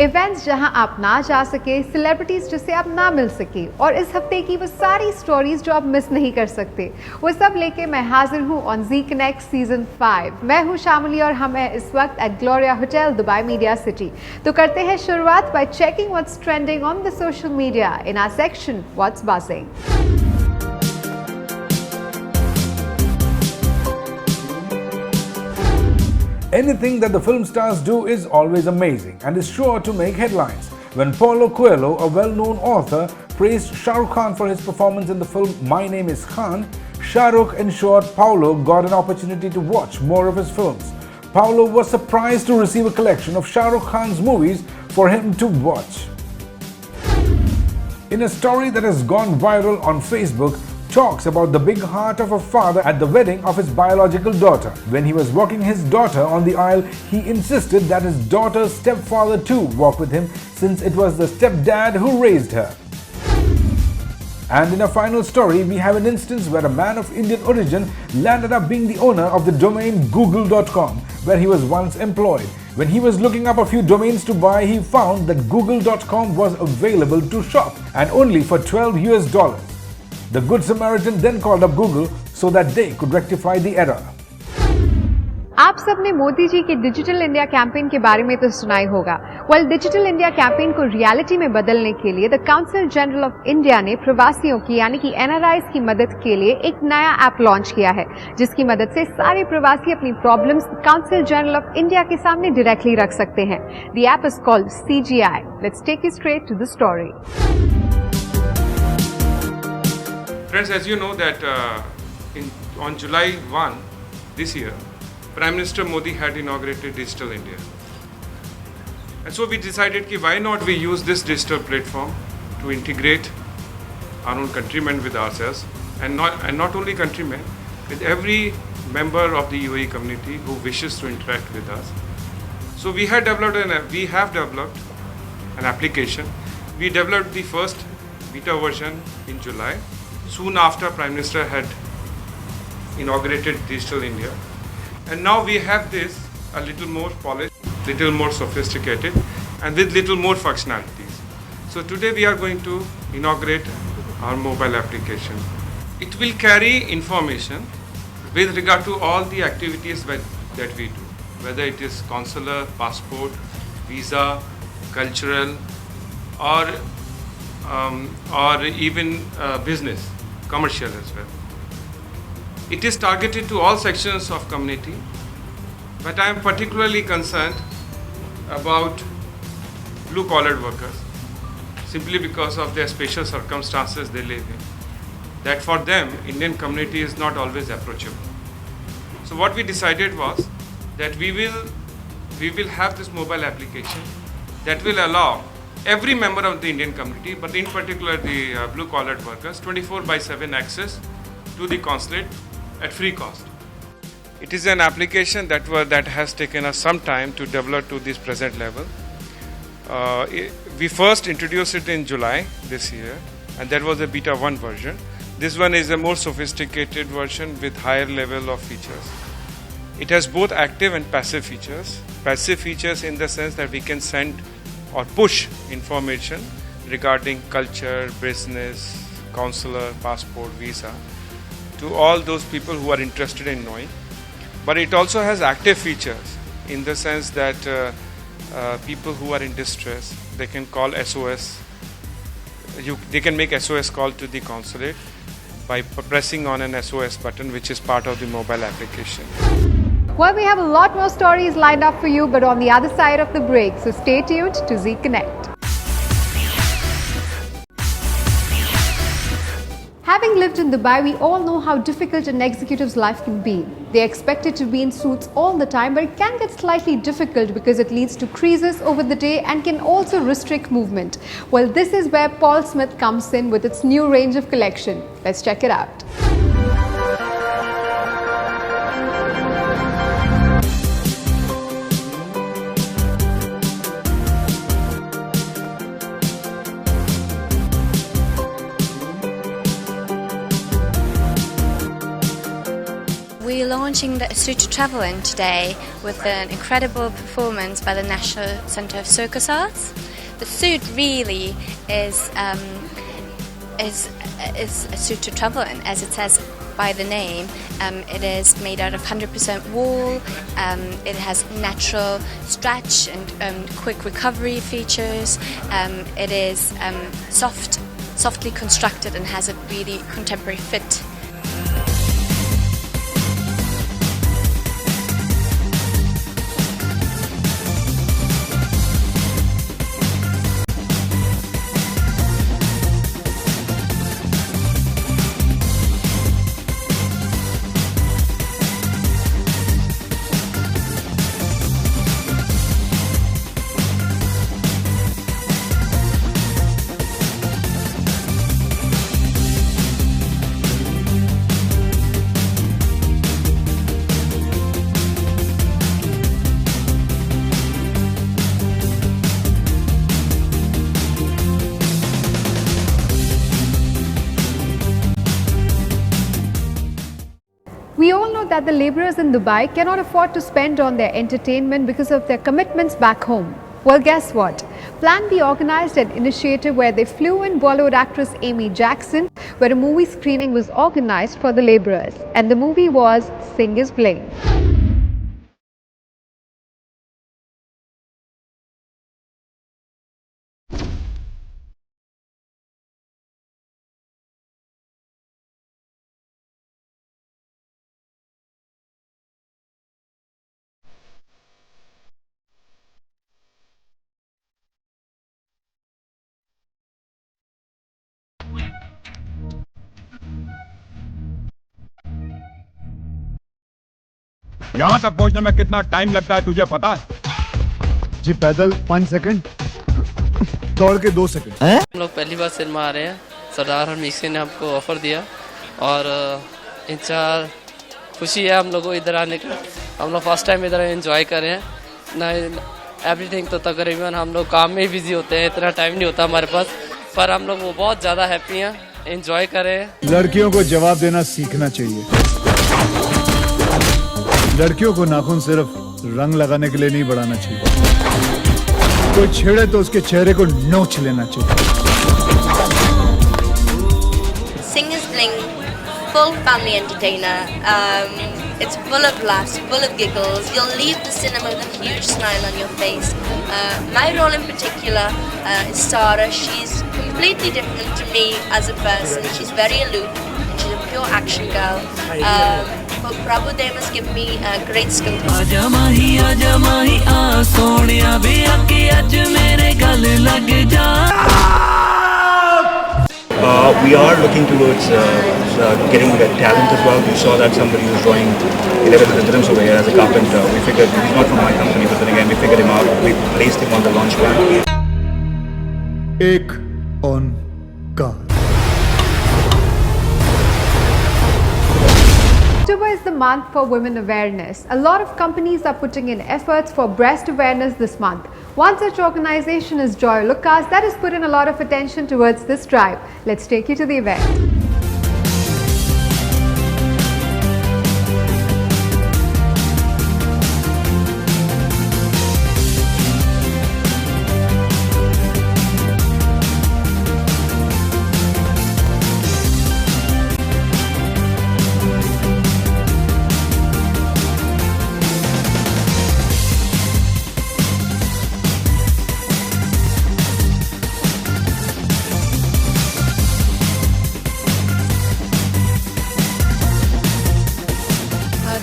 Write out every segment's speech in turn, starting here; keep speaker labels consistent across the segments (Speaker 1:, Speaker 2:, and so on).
Speaker 1: Events जहां आप ना जा सके, सेलिब्रिटीज जिससे आप ना मिल सके और इस हफ्ते की वो सारी स्टोरीज जो आप मिस नहीं कर सकते, वो सब लेके मैं हाजिर हूं ऑन जी कनेक्ट सीजन 5। मैं हूं शामिली और हम हैं इस वक्त at Gloria hotel Dubai media city. तो करते हैं शुरुआत by checking what's trending on the social media in our section what's buzzing.
Speaker 2: Anything that the film stars do is always amazing and is sure to make headlines. When Paulo Coelho, a well-known author, praised Shah Rukh Khan for his performance in the film My Name is Khan, Shah Rukh ensured Paulo got an opportunity to watch more of his films. Paulo was surprised to receive a collection of Shah Rukh Khan's movies for him to watch. In a story that has gone viral on Facebook, talks about the big heart of a father at the wedding of his biological daughter. When he was walking his daughter on the aisle, he insisted that his daughter's stepfather too walk with him since it was the stepdad who raised her. And in a final story, we have an instance where a man of Indian origin landed up being the owner of the domain google.com, where he was once employed. When he was looking up a few domains to buy, he found that google.com was available to shop and only for $12. The Good Samaritan then called up Google so that they could rectify the error.
Speaker 1: आप सबने मोदी जी के digital India campaign के बारे में तो सुना ही होगा। Well, digital India campaign को रियलिटी में बदलने के लिए the council general of India ने प्रवासियों की यानी कि एनआरआईज की मदद के लिए एक नया ऐप लॉन्च किया है, जिसकी मदद से सारे प्रवासी अपनी problems council general of India के सामने डायरेक्टली रख सकते हैं। The app is called CGI। Let's take you straight to the story.
Speaker 3: Friends, as you know that on July 1 this year, Prime Minister Modi had inaugurated Digital India. And so we decided ki why not we use this digital platform to integrate our own countrymen with ourselves, and not only countrymen, with every member of the UAE community who wishes to interact with us. So we have developed an application. We developed the first beta version in July, soon after Prime Minister had inaugurated Digital India. And now we have this a little more polished, little more sophisticated, and with little more functionalities. So today we are going to inaugurate our mobile application. It will carry information with regard to all the activities that we do, whether it is consular, passport, visa, cultural, or even business, commercial as well. It is targeted to all sections of community, but I am particularly concerned about blue-collared workers, simply because of their special circumstances they live in. That for them, Indian community is not always approachable. So what we decided was that we will have this mobile application that will allow every member of the Indian community, but in particular the blue-collared workers, 24/7 access to the consulate at free cost. It is an application that has taken us some time to develop to this present level. We first introduced it in July this year, and that was the beta 1 version. This one is a more sophisticated version with higher level of features. It has both active and passive features. Passive features in the sense that we can send or push information regarding culture, business, consular, passport, visa to all those people who are interested in knowing. But it also has active features in the sense that people who are in distress, they can call SOS. They can make SOS call to the consulate by pressing on an SOS button, which is part of the mobile application.
Speaker 1: Well, we have a lot more stories lined up for you, but on the other side of the break, so stay tuned to Z Connect. Having lived in Dubai, we all know how difficult an executive's life can be. They're expected to be in suits all the time, but it can get slightly difficult because it leads to creases over the day and can also restrict movement. Well, this is where Paul Smith comes in with its new range of collection. Let's check it out.
Speaker 4: We launched launching the Suit to Travel in today with an incredible performance by the National Centre of Circus Arts. The suit really is a suit to travel in, as it says by the name. It is made out of 100% wool. It has natural stretch and quick recovery features. It is softly constructed and has a really contemporary fit.
Speaker 1: We all know that the laborers in Dubai cannot afford to spend on their entertainment because of their commitments back home. Well, guess what? Plan B organized an initiative where they flew in Bollywood actress Amy Jackson, where a movie screening was organized for the laborers. And the movie was Sing is Bling.
Speaker 5: यहाँ तक पहुँचने में कितना time लगता है तुझे पता है?
Speaker 6: जी पैदल 5 सेकंड, दौड़ के 2 सेकंड।
Speaker 7: हम लोग पहली बार सिनेमा आ रहे हैं। सरदार हरमीत ने हमको ऑफर दिया और इंचार खुशी है हम लोग को इधर आने का। हम लोग फर्स्ट टाइम इधर एंजॉय कर रहे हैं ना। एवरीथिंग तो तकरीबन हम लोग काम में ही बिजी होते हैं, इतना टाइम नहीं होता हमारे पास, पर हम लोग वो बहुत ज़्यादा हैप्पी हैं, एंजॉय कर रहे हैं।
Speaker 6: लड़कियों को जवाब देना सीखना चाहिए। लड़कियों को नाखून सिर्फ रंग लगाने के लिए नहीं बढ़ाना चाहिए। कोई छेड़े तो उसके चेहरे को नोच लेना चाहिए।
Speaker 8: Sing is Bling, full family entertainer. It's full of laughs, full of giggles. You'll leave the cinema with a huge smile on your face. My role in particular is Sara. She's completely different to me as a person. She's very aloof. She's a pure action girl. But Prabhu Dev has given me great skills.
Speaker 9: We are looking towards getting talent as well. We saw that somebody was drawing 11 rhythms over here as a carpenter. We figured he's not from my company, but then again we figured him out. We placed him on the launch pad.
Speaker 6: एक on car.
Speaker 1: October is the month for women awareness. A lot of companies are putting in efforts for breast awareness this month. One such organization is Joy Lucas that has put in a lot of attention towards this drive. Let's take you to the event.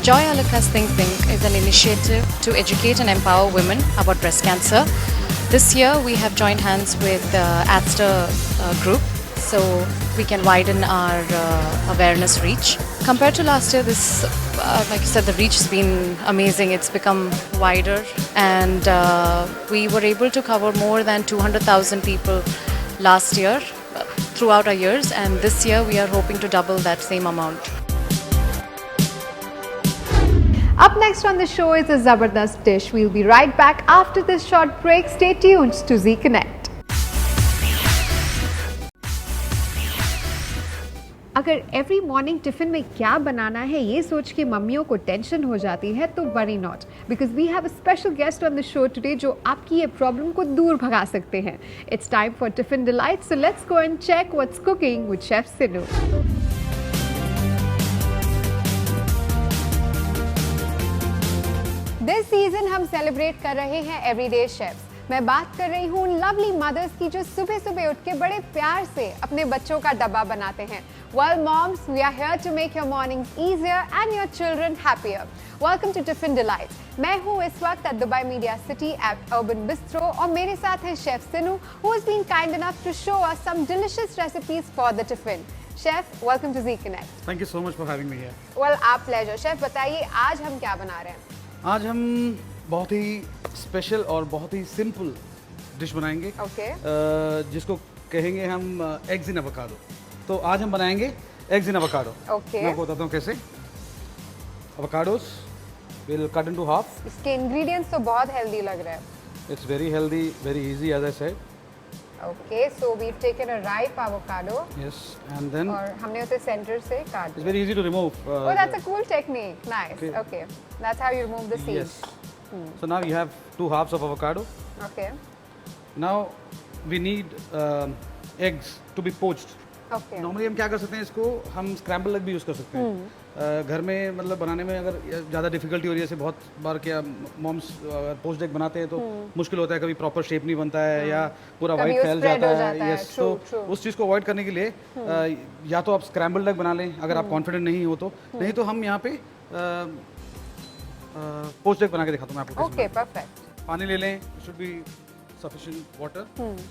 Speaker 10: Joy Lucas Think Pink is an initiative to educate and empower women about breast cancer. This year we have joined hands with Adster Group, so we can widen our awareness reach. Compared to last year, this, like I said, the reach has been amazing. It's become wider, and we were able to cover more than 200,000 people last year throughout our years, and this year we are hoping to double that same amount.
Speaker 1: Up next on the show is a Zabardast dish. We'll be right back after this short break. Stay tuned to Z Connect. अगर every morning tiffin में क्या बनाना है ये सोच के मम्मियों को tension हो जाती है तो worry not, because we have a special guest on the show today जो आपकी ये प्रॉब्लम को दूर भगा सकते हैं. It's time for tiffin delight, so let's go and check what's cooking with chef Sinu. This season हम सेलिब्रेट कर रहे हैं एवरीडे शेफ्स. मैं बात कर रही हूँ लवली मदर्स की जो सुबह सुबह उठ के बड़े प्यार से अपने बच्चों का डब्बा बनाते हैं. Well moms, we are here to make your mornings easier and your children happier. Welcome to Tiffin Delights. मैं हूँ इस वक्त at Dubai Media City at Urban Bistro और मेरे साथ है chef Sinu who has been kind enough to show us some delicious recipes for the tiffin. Chef, welcome to Z Connect.
Speaker 11: Thank you so much for having me here.
Speaker 1: Well, our pleasure. Chef, बताइए आज हम क्या बना रहे हैं?
Speaker 11: आज हम बहुत ही स्पेशल और बहुत ही सिंपल डिश बनाएंगे.
Speaker 1: Okay.
Speaker 11: जिसको कहेंगे हम एग्स इन एवोकाडो. तो आज हम बनाएंगे एग्स इन एवोकाडो.
Speaker 1: Okay.
Speaker 11: मैं आपको बताता हूँ कैसे. Avocados will cut into half.
Speaker 1: इसके इंग्रेडिएंट्स तो बहुत हेल्दी लग रहे हैं.
Speaker 11: It's very healthy, very easy as I said.
Speaker 1: Okay, so we've taken a ripe avocado.
Speaker 11: Yes, and then
Speaker 1: और हमने उसे सेंटर से काट
Speaker 11: it's
Speaker 1: दिया.
Speaker 11: very easy to remove.
Speaker 1: Oh, that's a cool technique. Nice. Okay. That's how you remove the seeds.
Speaker 11: Yes. So now you have 2 halves of avocado.
Speaker 1: Okay.
Speaker 11: Now we need eggs to be poached.
Speaker 1: Okay.
Speaker 11: Normally हम क्या कर सकते हैं, इसको हम scramble egg भी use कर सकते हैं. घर में मतलब बनाने में अगर ज़्यादा डिफिकल्टी हो रही है, जैसे बहुत बार क्या मॉम्स पोच्ड एग बनाते हैं तो मुश्किल होता है, कभी प्रॉपर शेप नहीं बनता है या पूरा वाइट फैल जाता है. यस, तो उस चीज़ को अवॉइड करने के लिए या तो आप स्क्रैम्बल्ड एग बना लें अगर आप कॉन्फिडेंट नहीं हो तो. नहीं तो हम यहाँ पे पोच्ड एग बना के दिखाता हूँ मैं आपको.
Speaker 1: Okay, perfect.
Speaker 11: पानी ले लें. Should be sufficient water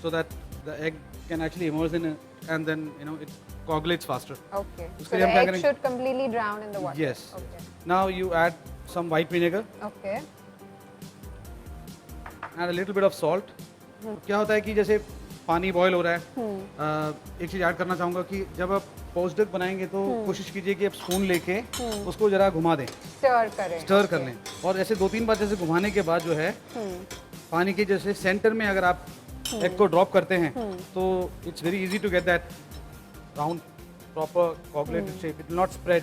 Speaker 11: so that the egg can actually immerse in it and then it coagulates faster.
Speaker 1: Okay.
Speaker 11: उसके
Speaker 1: So
Speaker 11: लिए
Speaker 1: the
Speaker 11: हम क्या
Speaker 1: egg
Speaker 11: करेंगे?
Speaker 1: should completely drown in the water.
Speaker 11: Yes.
Speaker 1: Okay.
Speaker 11: Now you add some white vinegar
Speaker 1: Okay.
Speaker 11: and a little bit of salt. क्या होता है कि जैसे पानी बॉयल हो रहा है, एक चीज़ ऐड करना चाहूँगा कि जब आप पोच्ड एग बनाएंगे तो कोशिश कीजिए कि आप स्पून लेके उसको जरा घुमा दें. स्टर कर लें. और ऐसे 2-3 बार जैसे घुमाने के बाद जो है पानी के जैसे सेंटर में अगर आप एग को ड्रॉप करते हैं तो it's very easy to get that round proper coagulated shape. It will not spread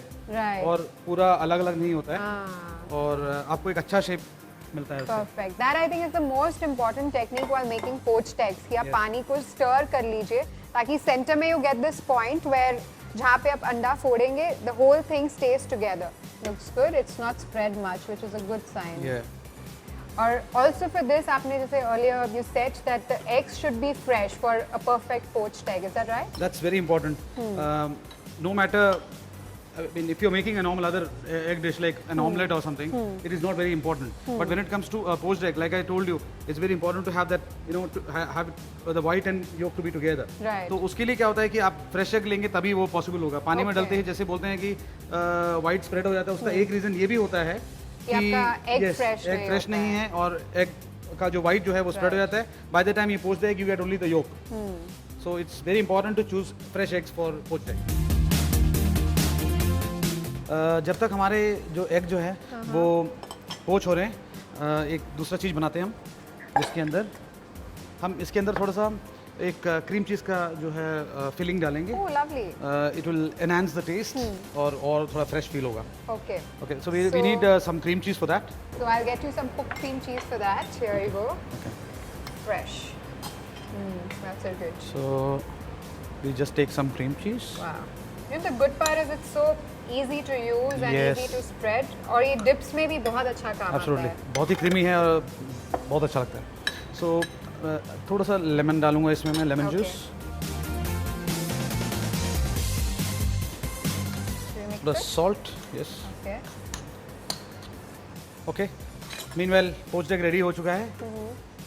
Speaker 11: और पूरा अलग अलग नहीं होता है और आपको एक अच्छा शेप मिलता है.
Speaker 1: Perfect. That I think is the most important technique while making poached eggs. कि आप पानी को stir कर लीजिए ताकि सेंटर में you get this point where जहाँ पे आप अंडा फोड़ेंगे the whole thing stays together. Looks good. It's not spread much, which is a good sign.
Speaker 11: Yeah.
Speaker 1: और also for this आपने जैसे earlier you said that the eggs should be fresh for a perfect poached egg. Is that right?
Speaker 11: That's very important. No matter, I mean, if you're making a normal other egg dish like an omelette or something, it is not very important. But when it comes to a poached egg, like I told you, it's very important to have that, to have the white and yolk to be together.
Speaker 1: Right.
Speaker 11: तो उसके लिए क्या होता है कि आप fresh egg लेंगे तभी वो पॉसिबल होगा. पानी में डलते ही जैसे बोलते हैं कि वाइट स्प्रेड हो जाता है, उसका एक रीज़न ये भी होता है कि
Speaker 1: आपका egg
Speaker 11: फ्रेश नहीं है और एग का जो वाइट जो है वो स्प्रेड हो जाता है. By the time you poach the egg you get only the yolk. So it's very important to choose fresh eggs for poached egg. जब तक हमारे जो एग जो है वो पोच हो रहे हैं, एक दूसरा चीज़ बनाते हैं हम जिसके अंदर हम इसके अंदर थोड़ा सा एक क्रीम चीज़ का जो है फिलिंग डालेंगे.
Speaker 1: Oh, lovely.
Speaker 11: It will enhance the taste और थोड़ा फ्रेश फील होगा.
Speaker 1: Okay.
Speaker 11: Okay, so we need some cream cheese for that.
Speaker 1: So I'll get you some cooked cream cheese for that. Here you go.
Speaker 11: Okay.
Speaker 1: Fresh. That's so good.
Speaker 11: So we just take some cream cheese.
Speaker 1: Wow. The good part is it's so easy to use and
Speaker 11: Yes.
Speaker 1: easy to spread. और ये dips में भी बहुत अच्छा काम आता
Speaker 11: Absolutely.
Speaker 1: है.
Speaker 11: बहुत ही creamy है और बहुत अच्छा लगता है. So थोड़ा सा लेमन डालूंगा इसमें मैं, lemon
Speaker 1: Okay.
Speaker 11: Juice. The salt, yes.
Speaker 1: Okay.
Speaker 11: Okay. Meanwhile, poached egg ready हो चुका है.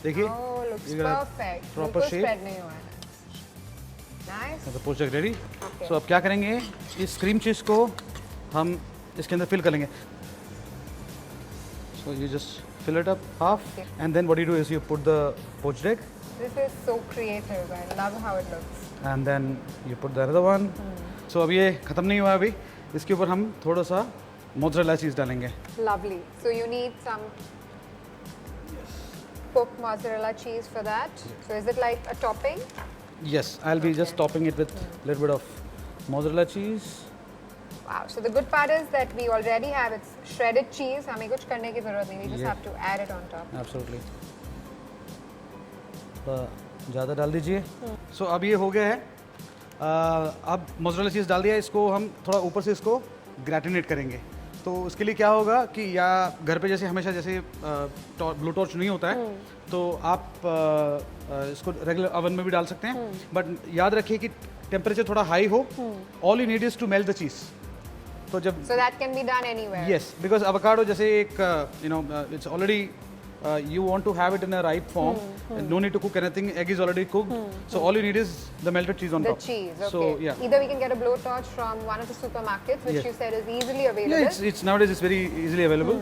Speaker 11: देखिए.
Speaker 1: Oh, looks
Speaker 11: You got
Speaker 1: perfect.
Speaker 11: proper
Speaker 1: बिल्कुल
Speaker 11: shape.
Speaker 1: spread नहीं हुआ है. Nice.
Speaker 11: तो पोच्ड एग रेडी.
Speaker 1: Okay.
Speaker 11: सो अब क्या करेंगे, इस क्रीम चीज़ को हम इसके अंदर फिल कर लेंगे. So you just fill it up half and then what you do is you put the poached egg.
Speaker 1: This is so creative. I love how it looks.
Speaker 11: And then you put the another one. So अब ये ख़त्म नहीं हुआ अभी, इसके ऊपर हम थोड़ा सा मोज़रेला चीज़ डालेंगे.
Speaker 1: Lovely. So you need some cooked mozzarella cheese for that. So is it like a topping?
Speaker 11: Yes, I'll be just topping it with a little bit of mozzarella cheese.
Speaker 1: Wow. So the good part is that we already have it's shredded cheese. हमें कुछ करने की ज़रूरत नहीं. We just
Speaker 11: Yeah.
Speaker 1: have to add it on top.
Speaker 11: Absolutely. ज़्यादा डाल दीजिए. So अब ये हो गया है. अब मोज़रेला चीज़ डाल दिया. इसको हम थोड़ा ऊपर से इसको ग्रेटिनेट करेंगे. तो उसके लिए क्या होगा कि या घर पे जैसे हमेशा जैसे ब्लो टॉर्च नहीं होता है तो आप इसको रेगुलर ओवन में भी डाल सकते हैं. बट याद रखिए कि टेम्परेचर थोड़ा हाई हो. All you need is to melt the cheese. तो जब
Speaker 1: So that can be done anywhere.
Speaker 11: yes, because avocado जैसे एक it's already you want to have it in a ripe form. And no need to cook anything. Egg is already cooked. So all you need is the melted cheese on
Speaker 1: The
Speaker 11: top.
Speaker 1: cheese, okay.
Speaker 11: So yeah.
Speaker 1: Either we can get a blowtorch from one of the supermarkets, which
Speaker 11: Yes.
Speaker 1: you said is easily available.
Speaker 11: Yeah, it's nowadays it's very easily available.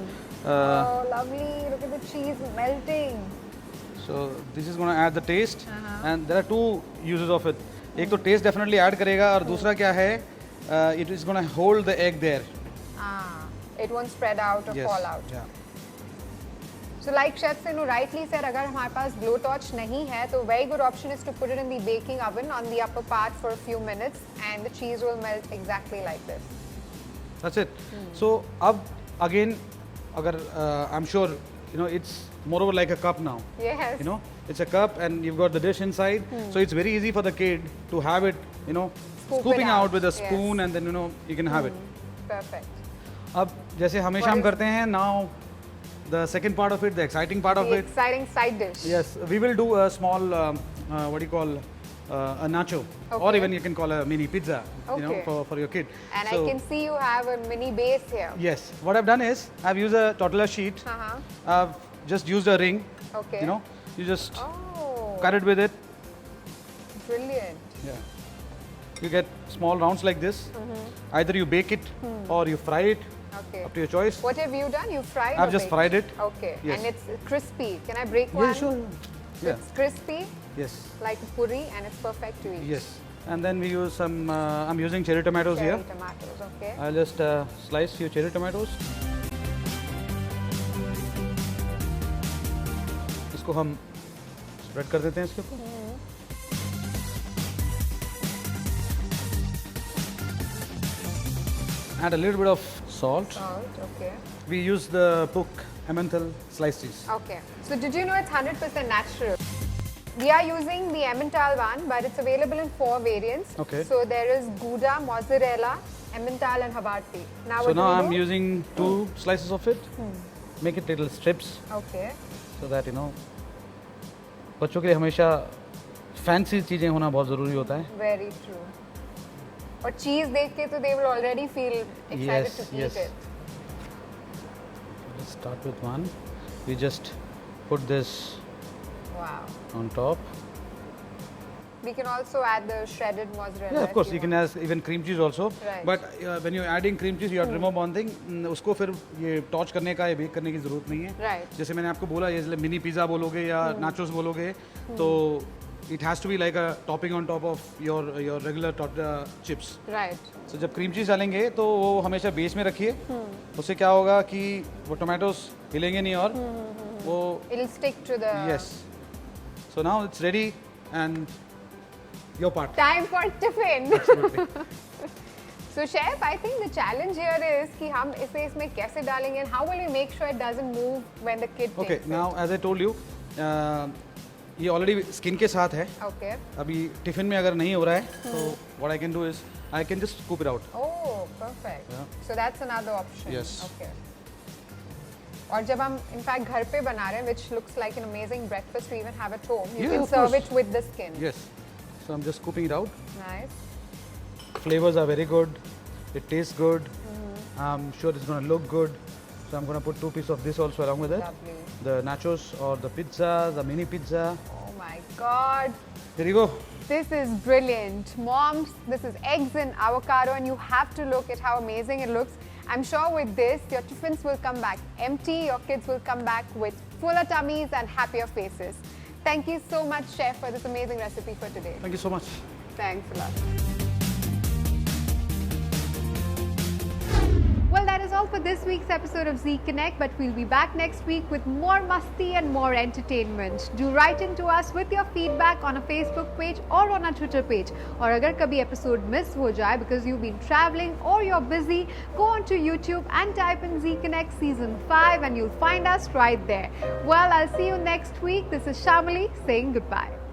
Speaker 1: Oh, lovely! Look at the cheese melting.
Speaker 11: So this is going to add the taste, and there are two uses of it. एक तो taste definitely add करेगा और दूसरा क्या है? It is going to hold the egg there.
Speaker 1: It won't spread out or
Speaker 11: Yes.
Speaker 1: fall out.
Speaker 11: Yeah.
Speaker 1: So like Chef Sinu rightly said, अगर हमारे पास blowtorch नहीं है तो very good option is to put it in the baking oven on the upper part for a few minutes and the cheese will melt exactly like this.
Speaker 11: That's it. So अब again अगर I'm sure it's moreover like a cup now.
Speaker 1: Yes.
Speaker 11: It's a cup and you've got the dish inside. So it's very easy for the kid to have it, scooping out with a spoon and then you can have it.
Speaker 1: Perfect.
Speaker 11: अब जैसे हमेशा हम करते हैं now the second part of it, the exciting part of
Speaker 1: The
Speaker 11: it.
Speaker 1: exciting side dish.
Speaker 11: Yes, we will do a small what do you call a nacho, or
Speaker 1: Okay.
Speaker 11: even you can call a mini pizza,
Speaker 1: Okay.
Speaker 11: for your kid.
Speaker 1: And
Speaker 11: So,
Speaker 1: I can see you have a mini base here.
Speaker 11: yes, what I've done is I've used a tortilla sheet. I've just used a ring.
Speaker 1: Okay.
Speaker 11: You just
Speaker 1: Oh.
Speaker 11: cut it with it.
Speaker 1: Brilliant.
Speaker 11: Yeah. You get small rounds like this. Either you bake it or you fry it.
Speaker 1: Okay.
Speaker 11: Up to your choice.
Speaker 1: What have you done? You fried?
Speaker 11: I've
Speaker 1: or
Speaker 11: just
Speaker 1: baked?
Speaker 11: fried it.
Speaker 1: Okay.
Speaker 11: Yes.
Speaker 1: And it's crispy. Can I break one?
Speaker 11: Yeah, sure.
Speaker 1: So
Speaker 11: Yeah.
Speaker 1: It's crispy
Speaker 11: Yes.
Speaker 1: like a puri and it's perfect to eat.
Speaker 11: Yes. And then we use some. I'm using cherry tomatoes
Speaker 1: Cherry
Speaker 11: here.
Speaker 1: tomatoes. Okay.
Speaker 11: I'll just slice few cherry tomatoes. इसको हम spread कर देते हैं इसके ऊपर. Add a little bit of salt.
Speaker 1: Salt. Okay.
Speaker 11: We use the Puk Emmental sliced cheese.
Speaker 1: Okay. So did you know it's 100% natural? We are using the Emmental one, but it's available in 4 variants.
Speaker 11: Okay.
Speaker 1: So there is Gouda, Mozzarella, Emmental, and Havarti. Now
Speaker 11: So
Speaker 1: what
Speaker 11: now
Speaker 1: do
Speaker 11: I'm
Speaker 1: we do?
Speaker 11: using 2 slices of it. Make it little strips
Speaker 1: Okay.
Speaker 11: so that बच्चों के लिए हमेशा fancy चीज़ें होना बहुत ज़रूरी होता है.
Speaker 1: Very true. और cheese देख के तो they will already feel excited
Speaker 11: Yes,
Speaker 1: to
Speaker 11: yes.
Speaker 1: eat it.
Speaker 11: Let's start with one. We just put this
Speaker 1: Wow.
Speaker 11: on top.
Speaker 1: We can also add the shredded mozzarella.
Speaker 11: Yeah, of
Speaker 1: if
Speaker 11: course, you can
Speaker 1: want.
Speaker 11: add even cream cheese also.
Speaker 1: Right.
Speaker 11: But when you're adding cream cheese, you have to remember one thing. उसको फिर ये टॉच करने का या bake करने की ज़रूरत नहीं है.
Speaker 1: Right.
Speaker 11: जैसे मैंने आपको बोला, ये मिनी पिज़्ज़ा बोलोगे या नाचोस बोलोगे, तो it has to be like a topping on top of your regular chips.
Speaker 1: Right.
Speaker 11: So जब क्रीम चीज़ डालेंगे तो वो हमेशा बेस में रखिए. उससे क्या होगा कि वो टोमेटोस हिलेंगे नहीं और वो
Speaker 1: It'll stick to the.
Speaker 11: yes. So now it's ready and your part.
Speaker 1: Time for tiffin.
Speaker 11: Absolutely.
Speaker 1: So chef, I think the challenge here is कि हम इसे इसमें कैसे डालेंगे and how will we make sure it doesn't move when the kid
Speaker 11: Okay,
Speaker 1: takes
Speaker 11: now as I told you, ये already skin के साथ है.
Speaker 1: it? Okay.
Speaker 11: अभी टिफिन में अगर नहीं हो रहा है तो what I can do is I can just scoop it out.
Speaker 1: Oh, perfect.
Speaker 11: Yeah.
Speaker 1: So that's another option.
Speaker 11: Yes.
Speaker 1: Okay. और जब हम इनफैक्ट घर पे बना रहे हैं, which looks like an amazing breakfast to even have at home, you
Speaker 11: Yeah,
Speaker 1: can
Speaker 11: of
Speaker 1: serve
Speaker 11: course.
Speaker 1: it with the skin.
Speaker 11: Yes. So I'm just scooping it out.
Speaker 1: Nice.
Speaker 11: Flavors are very good. It tastes good. I'm sure it's going to look good. So I'm going to put 2 pieces of this also along with it.
Speaker 1: Lovely.
Speaker 11: The nachos or the pizza, the mini pizza.
Speaker 1: Oh my God.
Speaker 11: Here you go.
Speaker 1: This is brilliant. Moms, this is eggs and avocado and you have to look at how amazing it looks. I'm sure with this, your tiffins will come back empty, your kids will come back with fuller tummies and happier faces. Thank you so much, Chef, for this amazing recipe for today.
Speaker 11: Thank you so much.
Speaker 1: Thanks a lot. Well, that is all for this week's episode of Z Connect, but we'll be back next week with more masti and more entertainment. Do write in to us with your feedback on a Facebook page or on our Twitter page. और अगर कभी episode miss हो जाए because you've been traveling or you're busy, go on to YouTube and type in Z Connect Season 5 and you'll find us right there. Well, I'll see you next week. This is Shamali saying goodbye.